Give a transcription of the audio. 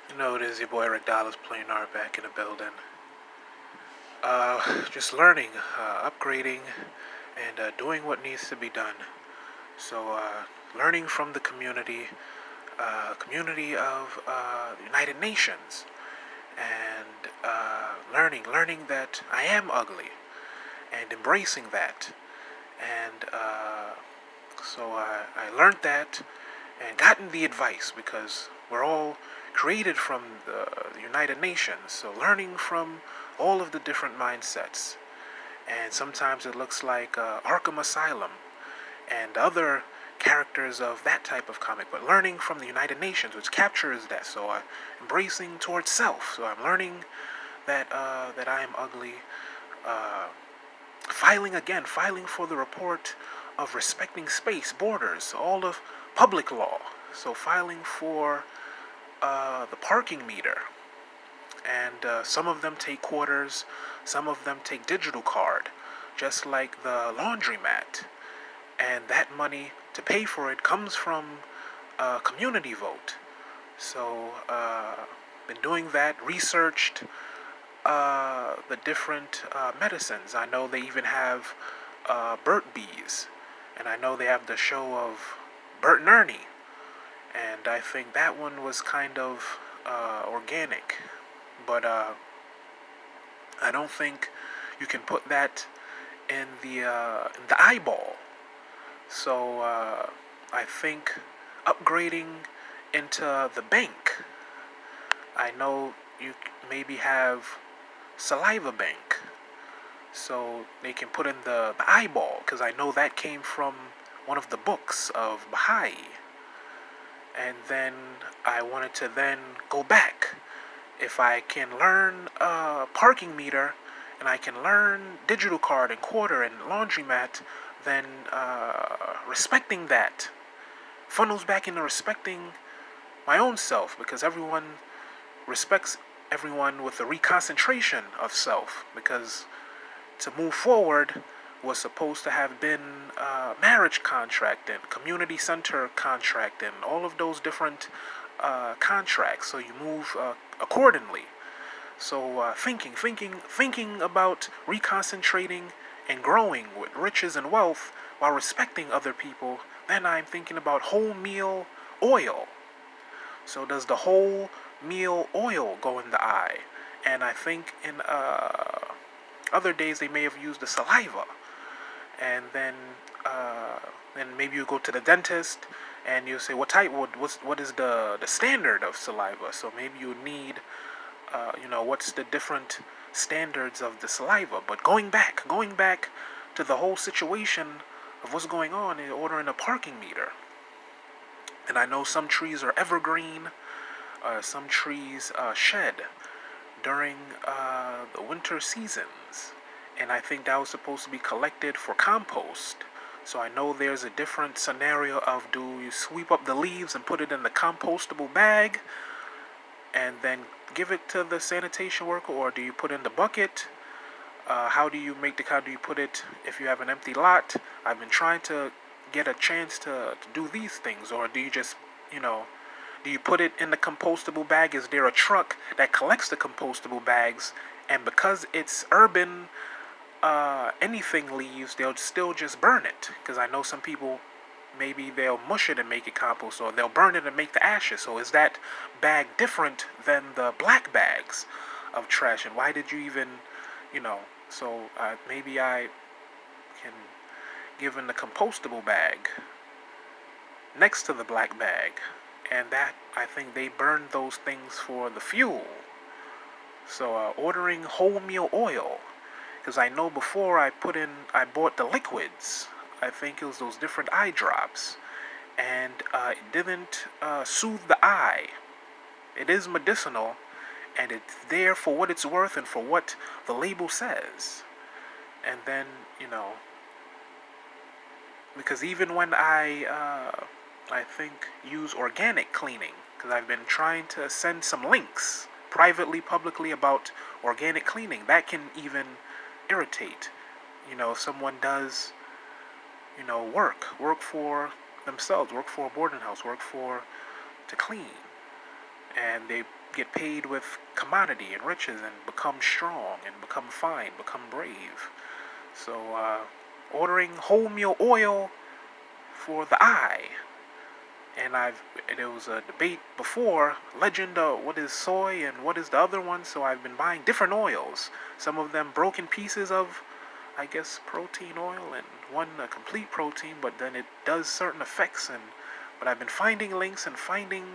It is your boy Rick Dollars playing art back in the building. Just learning, upgrading, and doing what needs to be done. So, learning from the community of the United Nations, and learning that I am ugly, and embracing that. And I learned that and gotten the advice because we're all created from the United Nations. So learning from all of the different mindsets. And sometimes it looks like Arkham Asylum and other characters of that type of comic, but learning from the United Nations, which captures that. So embracing towards self. So I'm learning that I am ugly. Uh, filing for the report of respecting space, borders, all of public law. So filing for the parking meter. And some of them take quarters, some of them take digital card, just like the laundromat. And that money to pay for it comes from a community vote. So, been doing that, researched the different medicines. I know they even have Burt Bees, and I know they have the show of Bert and Ernie, and I think that one was kind of organic, but I don't think you can put that in the eyeball. So I think upgrading into the bank. I know you maybe have saliva bank, so they can put in the eyeball, because I know that came from one of the books of Baha'i. And then I wanted to then go back. If I can learn parking meter, and I can learn digital card and quarter and laundromat, then respecting that funnels back into respecting my own self, because everyone respects everyone with a reconcentration of self, because to move forward was supposed to have been marriage contract and community center contract and all of those different contracts, so you move accordingly. So thinking about reconcentrating and growing with riches and wealth while respecting other people. Then I'm thinking about whole meal oil. So does the whole meal oil go in the eye? And I think in other days they may have used the saliva. And then maybe you go to the dentist and you say, what is the standard of saliva? So maybe you need what's the different standards of the saliva. But going back to the whole situation of what's going on in ordering a parking meter. And I know some trees are evergreen, some trees shed during the winter seasons. And I think that was supposed to be collected for compost. So I know there's a different scenario of, do you sweep up the leaves and put it in the compostable bag and then give it to the sanitation worker, or do you put in the bucket? How do you put it if you have an empty lot? I've been trying to get a chance to do these things. Or do you just, do you put it in the compostable bag? Is there a truck that collects the compostable bags? And because it's urban, anything leaves, they'll still just burn it. Because I know some people, maybe they'll mush it and make it compost, or they'll burn it and make the ashes. So is that bag different than the black bags of trash? And why did you even, so maybe I can give in the compostable bag next to the black bag. And that, I think they burn those things for the fuel. So ordering whole meal oil, because I know before I bought the liquids. I think it was those different eye drops, and it didn't soothe the eye. It is medicinal, and it's there for what it's worth and for what the label says. And then, because even when I think use organic cleaning, because I've been trying to send some links privately, publicly about organic cleaning, that can even irritate. If someone does, work for themselves, work for a boarding house, to clean, and they get paid with commodity and riches and become strong and become fine, become brave. So, ordering wholemeal oil for the eye. And there was a debate before, legend, what is soy and what is the other one, so I've been buying different oils. Some of them broken pieces of, I guess, protein oil, and one a complete protein, but then it does certain effects. But I've been finding links and finding